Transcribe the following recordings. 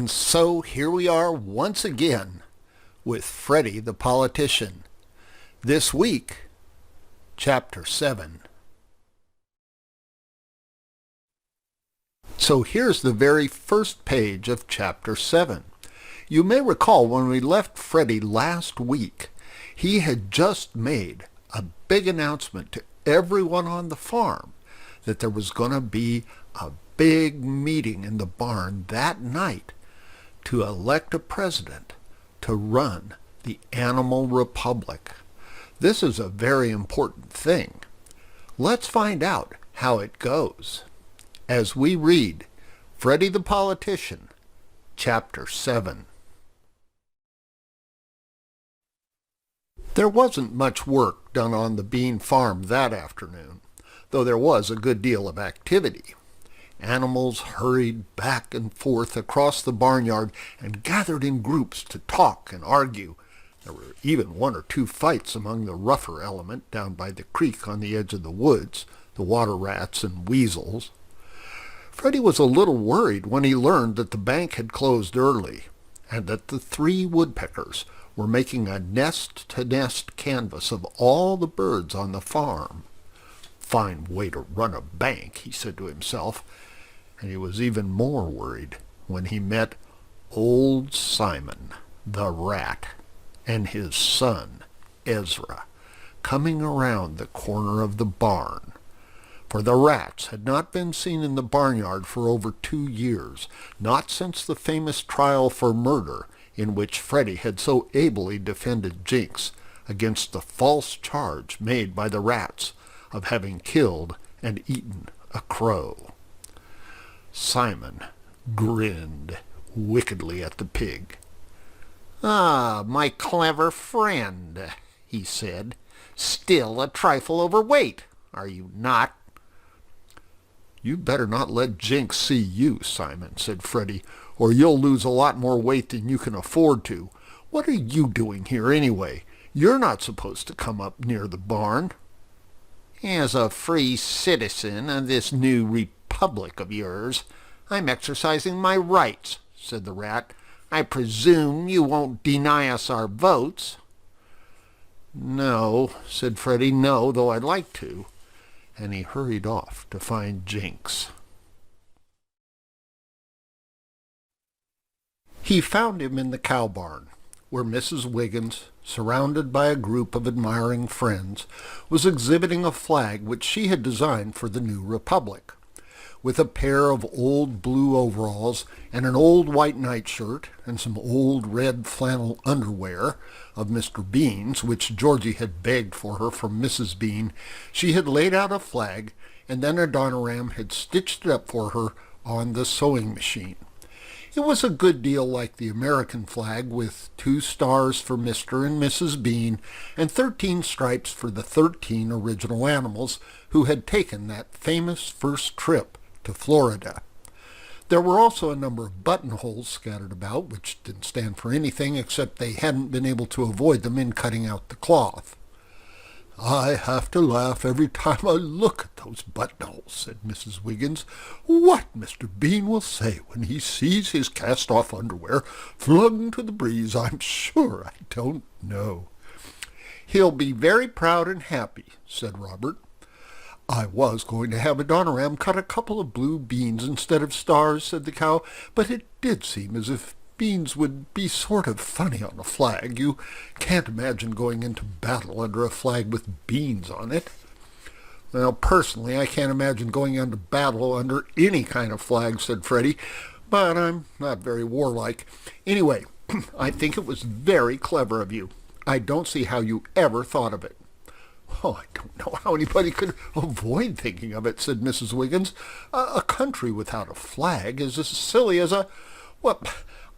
And so here we are once again with Freddy the politician. This week, Chapter 7. So here's the very first page of Chapter 7. You may recall when we left Freddy last week, he had just made a big announcement to everyone on the farm that there was going to be a big meeting in the barn that night to elect a president to run the animal republic. This is a very important thing. Let's find out how it goes as we read Freddy the Politician, Chapter 7. There wasn't much work done on the bean farm that afternoon, though there was a good deal of activity. Animals hurried back and forth across the barnyard and gathered in groups to talk and argue. There were even one or two fights among the rougher element down by the creek on the edge of the woods, the water rats and weasels. Freddy was a little worried when he learned that the bank had closed early, and that the 3 woodpeckers were making a nest-to-nest canvass of all the birds on the farm. Fine way to run a bank, he said to himself, and he was even more worried when he met old Simon the rat and his son Ezra coming around the corner of the barn. For the rats had not been seen in the barnyard for over 2 years, not since the famous trial for murder in which Freddy had so ably defended Jinx against the false charge made by the rats of having killed and eaten a crow. Simon grinned wickedly at the pig. "Ah, my clever friend," he said, "still a trifle overweight, are you not?" "You better not let Jinx see you, Simon," said Freddy, "or you'll lose a lot more weight than you can afford to. What are you doing here anyway? You're not supposed to come up near the barn." "As a free citizen of this new republic of yours, I'm exercising my rights," said the rat. "I presume you won't deny us our votes." "No," said Freddy, "no, though I'd like to." And he hurried off to find Jinx. He found him in the cow barn, where Mrs. Wiggins, surrounded by a group of admiring friends, was exhibiting a flag which she had designed for the new republic. With a pair of old blue overalls and an old white nightshirt and some old red flannel underwear of Mr. Bean's, which Georgie had begged for her from Mrs. Bean, she had laid out a flag, and then Adoniram had stitched it up for her on the sewing machine. It was a good deal like the American flag, with 2 stars for Mr. and Mrs. Bean, and 13 stripes for the 13 original animals who had taken that famous first trip to Florida. There were also a number of buttonholes scattered about, which didn't stand for anything except they hadn't been able to avoid them in cutting out the cloth. "I have to laugh every time I look at those buttonholes," said Mrs. Wiggins. "What Mr. Bean will say when he sees his cast-off underwear flung to the breeze, I'm sure I don't know." "He'll be very proud and happy," said Robert. "I was going to have Adoniram cut a couple of blue beans instead of stars," said the cow, "but it did seem as if beans would be sort of funny on a flag. You can't imagine going into battle under a flag with beans on it." "Well, personally, I can't imagine going into battle under any kind of flag," said Freddy, "but I'm not very warlike. Anyway, I think it was very clever of you. I don't see how you ever thought of it." "Oh, I don't know how anybody could avoid thinking of it," said Mrs. Wiggins. A country without a flag is as silly as well,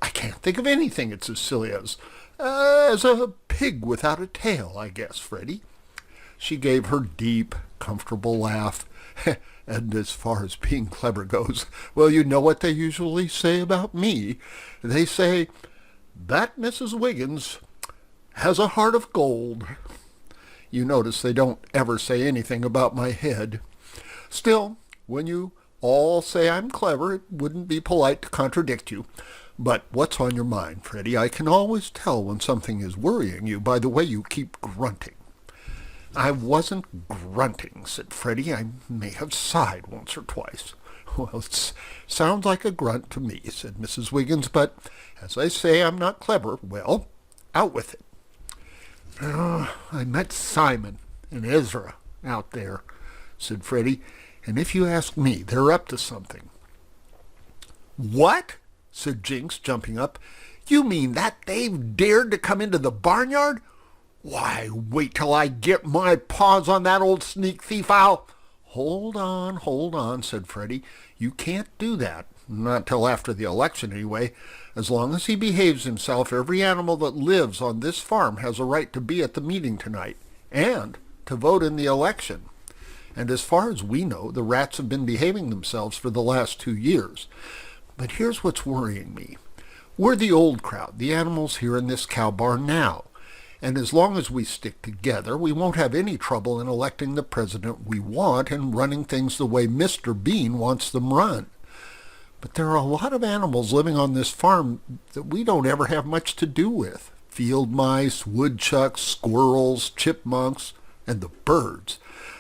I can't think of anything it's as silly as a pig without a tail, I guess, Freddy." She gave her deep, comfortable laugh. "And as far as being clever goes, well, you know what they usually say about me. They say, 'That Mrs. Wiggins has a heart of gold.' You notice they don't ever say anything about my head. Still, when you all say I'm clever, it wouldn't be polite to contradict you. But what's on your mind, Freddy? I can always tell when something is worrying you by the way you keep grunting. I wasn't grunting, said Freddy. I may have sighed once or twice. Well, it sounds like a grunt to me, said Mrs. Wiggins, but as I say, I'm not clever. Well, out with it. I met Simon and Ezra out there, said Freddy, and if you ask me, they're up to something. What? Said Jinx, jumping up. You mean that they've dared to come into the barnyard? Why, wait till I get my paws on that old sneak thief. Hold on, said Freddy. You can't do that. Not till after the election, anyway. As long as he behaves himself, every animal that lives on this farm has a right to be at the meeting tonight, and to vote in the election. And as far as we know, the rats have been behaving themselves for the last 2 years. But here's what's worrying me. We're the old crowd, the animals here in this cow barn now. And as long as we stick together, we won't have any trouble in electing the president we want and running things the way Mr. Bean wants them run. But there are a lot of animals living on this farm that we don't ever have much to do with. Field mice, woodchucks, squirrels, chipmunks, and the birds.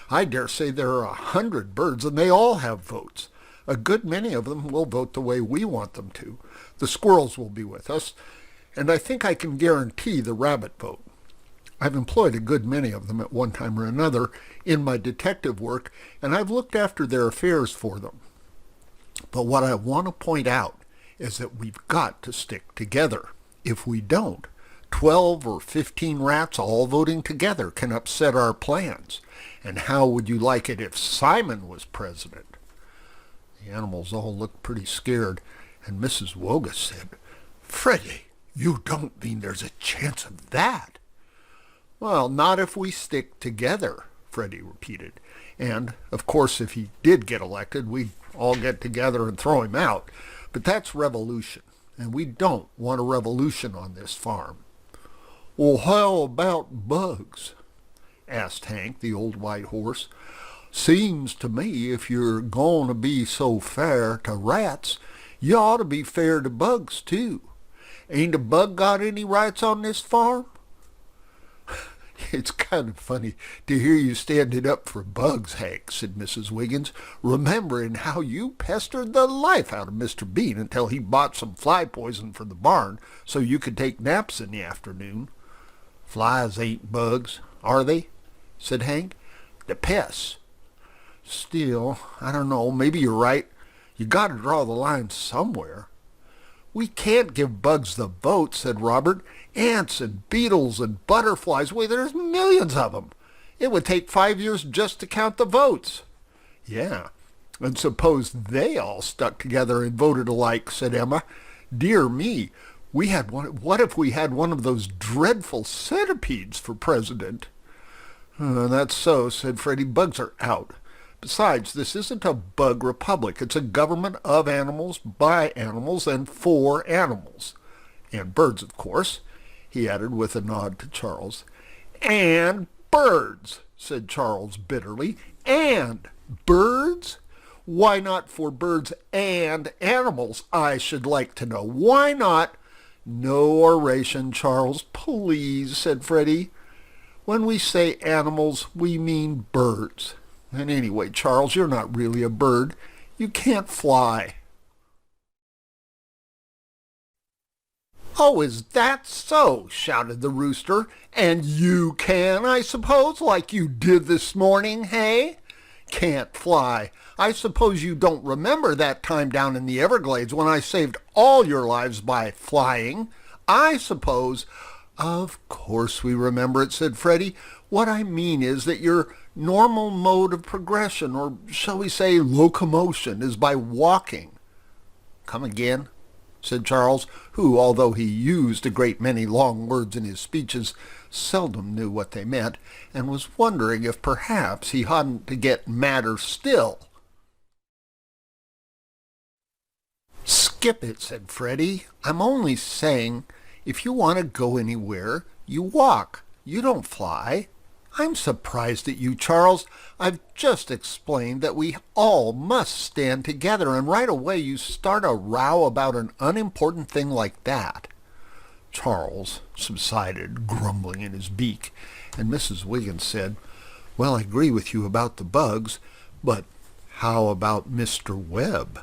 I dare say there are 100 birds, and they all have votes. A good many of them will vote the way we want them to. The squirrels will be with us, and I think I can guarantee the rabbit vote. I've employed a good many of them at one time or another in my detective work, and I've looked after their affairs for them. But what I want to point out is that we've got to stick together. If we don't, 12 or 15 rats all voting together can upset our plans. And how would you like it if Simon was president? The animals all looked pretty scared, and Mrs. Woga said, Freddy, you don't mean there's a chance of that? Well, not if we stick together, Freddy repeated. And, of course, if he did get elected, we'd all get together and throw him out. But that's revolution, and we don't want a revolution on this farm. Well, how about bugs? Asked Hank, the old white horse. Seems to me if you're going to be so fair to rats, you ought to be fair to bugs, too. Ain't a bug got any rights on this farm? It's kind of funny to hear you standing up for bugs, Hank, said Mrs. Wiggins, remembering how you pestered the life out of Mr. Bean until he bought some fly poison for the barn so you could take naps in the afternoon. Flies ain't bugs, are they? Said Hank. They're pests. Still, I don't know, maybe you're right. You got to draw the line somewhere. We can't give bugs the vote, said Robert. Ants and beetles and butterflies, why, there's millions of them. It would take 5 years just to count the votes. Yeah, and suppose they all stuck together and voted alike, said Emma. Dear me, what if we had one of those dreadful centipedes for president? That's so, said Freddy. Bugs are out. Besides, this isn't a bug republic. It's a government of animals, by animals, and for animals. And birds, of course, he added with a nod to Charles. And birds, said Charles bitterly. And birds? Why not for birds and animals, I should like to know. Why not? No oration, Charles, please, said Freddy. When we say animals, we mean birds. And anyway, Charles, you're not really a bird. You can't fly. Oh, is that so? Shouted the rooster. And you can, I suppose, like you did this morning, hey? Can't fly. I suppose you don't remember that time down in the Everglades when I saved all your lives by flying. I suppose. Of course we remember it, said Freddy. What I mean is that your normal mode of progression, or shall we say locomotion, is by walking. Come again, said Charles, who, although he used a great many long words in his speeches, seldom knew what they meant, and was wondering if perhaps he hadn't to get madder still. Skip it, said Freddy. I'm only saying, if you want to go anywhere, you walk. You don't fly. I'm surprised at you, Charles. I've just explained that we all must stand together, and right away you start a row about an unimportant thing like that." Charles subsided, grumbling in his beak, and Mrs. Wiggins said, "Well, I agree with you about the bugs, but how about Mr. Webb?"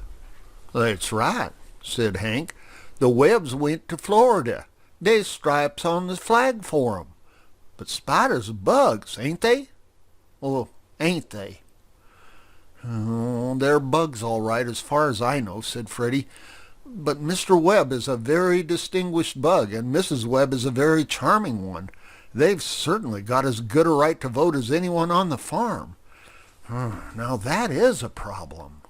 "That's right," said Hank. "The Webbs went to Florida. There's stripes on the flag for 'em. But spiders are bugs, ain't they?" "Well, ain't they?" "Oh, they're bugs all right as far as I know," said Freddy. "But Mr. Webb is a very distinguished bug, and Mrs. Webb is a very charming one. They've certainly got as good a right to vote as anyone on the farm. Now that is a problem."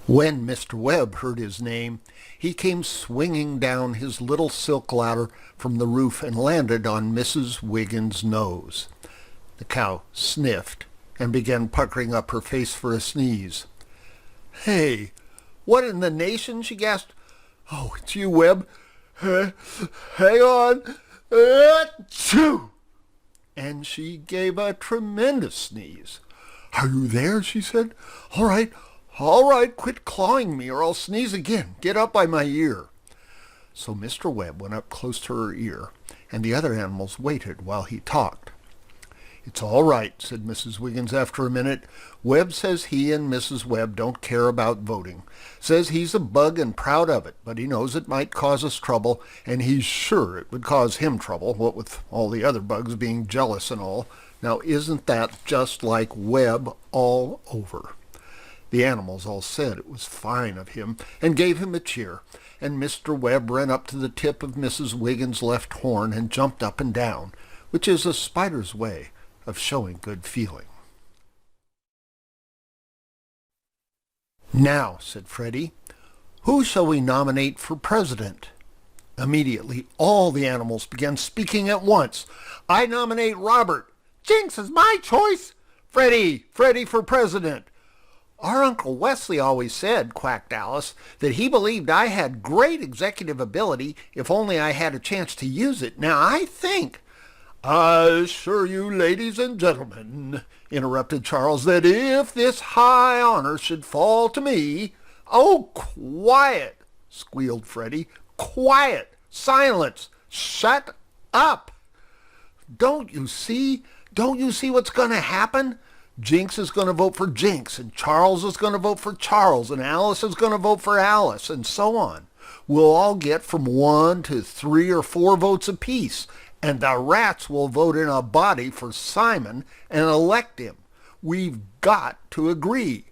When Mr. Webb heard his name, he came swinging down his little silk ladder from the roof and landed on Mrs. Wiggins' nose. The cow sniffed and began puckering up her face for a sneeze. "Hey, what in the nation?" she gasped. "Oh, it's you, Webb. Hang on. Achoo!" And she gave a tremendous sneeze. "Are you there?" she said. All right, quit clawing me or I'll sneeze again. Get up by my ear." So Mr. Webb went up close to her ear, and the other animals waited while he talked. "It's all right," said Mrs. Wiggins after a minute. "Webb says he and Mrs. Webb don't care about voting. Says he's a bug and proud of it, but he knows it might cause us trouble, and he's sure it would cause him trouble, what with all the other bugs being jealous and all. Now isn't that just like Webb all over?" The animals all said it was fine of him and gave him a cheer, and Mr. Webb ran up to the tip of Mrs. Wiggins' left horn and jumped up and down, which is a spider's way of showing good feeling. "Now," said Freddy, "who shall we nominate for president?" Immediately all the animals began speaking at once. "I nominate Robert." "Jinx is my choice." Freddy for president." "Our Uncle Wesley always said," quacked Alice, "that he believed I had great executive ability if only I had a chance to use it. Now I think—" "I assure you, ladies and gentlemen," interrupted Charles, "that if this high honor should fall to me—" "Oh, quiet!" squealed Freddy. "Quiet! Silence! Shut up! Don't you see what's going to happen? Jinx is going to vote for Jinx, and Charles is going to vote for Charles, and Alice is going to vote for Alice, and so on. We'll all get from 1 to 3 or 4 votes apiece, and the rats will vote in a body for Simon and elect him. We've got to agree.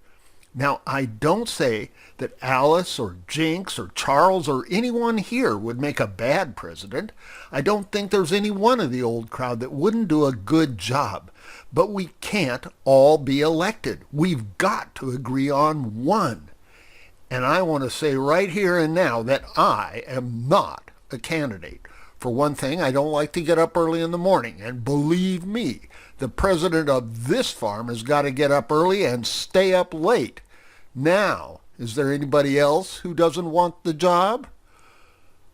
Now, I don't say that Alice or Jinx or Charles or anyone here would make a bad president. I don't think there's any one of the old crowd that wouldn't do a good job. But we can't all be elected. We've got to agree on one. And I want to say right here and now that I am not a candidate. For one thing, I don't like to get up early in the morning. And believe me, the president of this farm has got to get up early and stay up late. Now, is there anybody else who doesn't want the job?"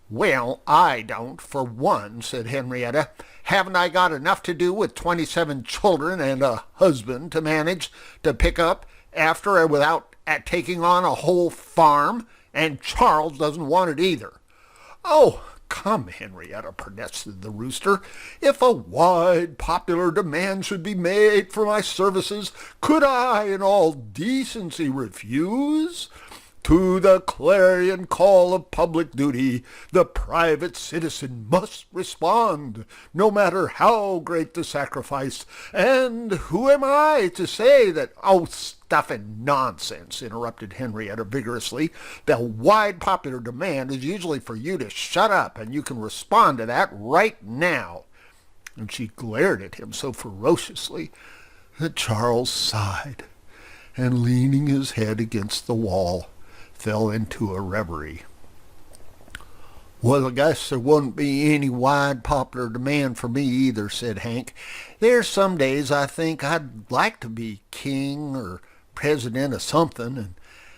"Well, I don't, for one," said Henrietta. "Haven't I got enough to do with 27 children and a husband to manage to pick up after without taking on a whole farm? And Charles doesn't want it either." "Oh, come, Henrietta," protested the rooster. "If a wide popular demand should be made for my services, could I in all decency refuse? To the clarion call of public duty, the private citizen must respond, no matter how great the sacrifice. And who am I to say that—" "Oh, stuff and nonsense," interrupted Henrietta vigorously. "The wide popular demand is usually for you to shut up, and you can respond to that right now." And she glared at him so ferociously that Charles sighed, and leaning his head against the wall, fell into a reverie. "Well, I guess there wouldn't be any wide popular demand for me either," said Hank. "There's some days I think I'd like to be king or president of something and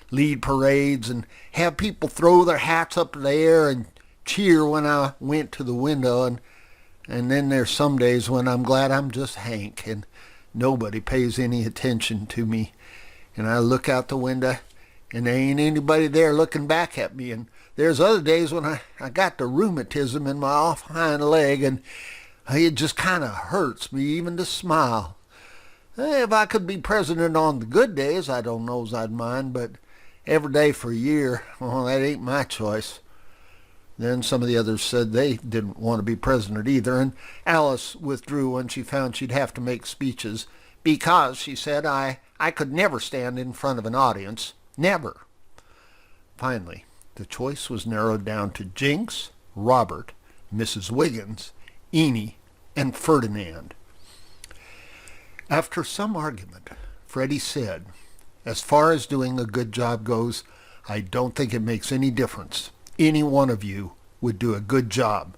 lead parades and have people throw their hats up in the air and cheer when I went to the window. And And then there's some days when I'm glad I'm just Hank and nobody pays any attention to me. And I look out the window and there ain't anybody there looking back at me. And there's other days when I got the rheumatism in my off hind leg and it just kind of hurts me even to smile. If I could be president on the good days, I don't know as I'd mind, but every day for a year, well, that ain't my choice. Then some of the others said they didn't want to be president either, and Alice withdrew when she found she'd have to make speeches because, she said, I could never stand in front of an audience. Never. Finally, the choice was narrowed down to Jinx, Robert, Mrs. Wiggins, Eenie, and Ferdinand. After some argument, Freddy said, "As far as doing a good job goes, I don't think it makes any difference. Any one of you would do a good job,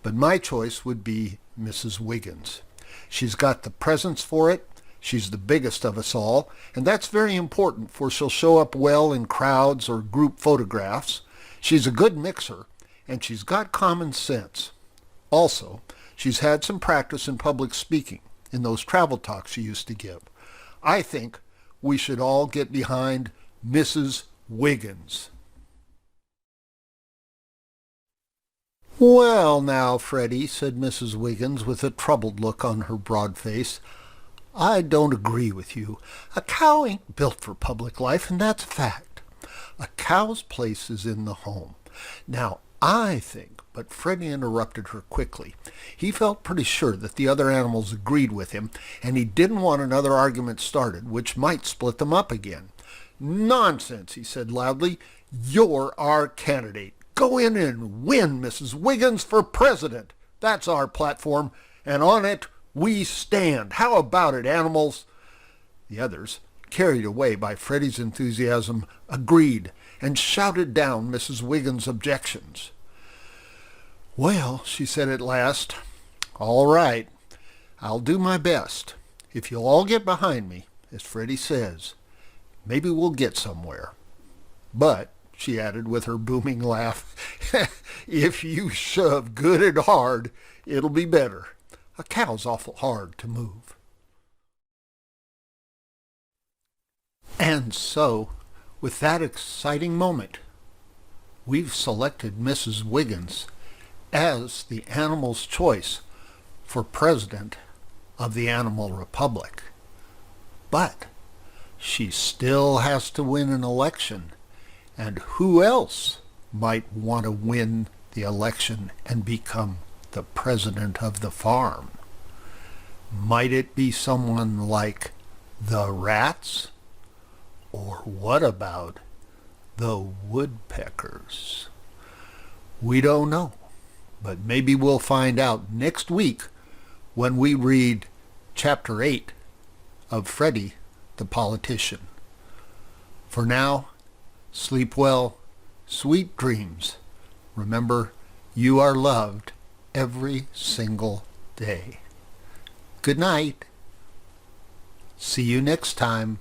but my choice would be Mrs. Wiggins. She's got the presence for it. She's the biggest of us all, and that's very important, for she'll show up well in crowds or group photographs. She's a good mixer, and she's got common sense. Also, she's had some practice in public speaking in those travel talks she used to give. I think we should all get behind Mrs. Wiggins." "Well now, Freddy," said Mrs. Wiggins with a troubled look on her broad face, "I don't agree with you. A cow ain't built for public life, and that's a fact. A cow's place is in the home. Now, I think," but Freddy interrupted her quickly. He felt pretty sure that the other animals agreed with him, and he didn't want another argument started, which might split them up again. "Nonsense," he said loudly. "You're our candidate. Go in and win Mrs. Wiggins for president. That's our platform, and on it we stand. How about it, animals?" The others, carried away by Freddy's enthusiasm, agreed and shouted down Mrs. Wiggins' objections. "Well," she said at last, "all right, I'll do my best. If you'll all get behind me, as Freddy says, maybe we'll get somewhere. But," she added with her booming laugh, "if you shove good and hard, it'll be better. A cow's awful hard to move." And so, with that exciting moment, we've selected Mrs. Wiggins as the animal's choice for president of the Animal Republic. But she still has to win an election. And who else might want to win the election and become the president of the farm? Might it be someone like the rats? Or what about the woodpeckers? We don't know, but maybe we'll find out next week when we read Chapter 8 of Freddy the Politician. For now, sleep well, sweet dreams. Remember, you are loved every single day. Good night. See you next time.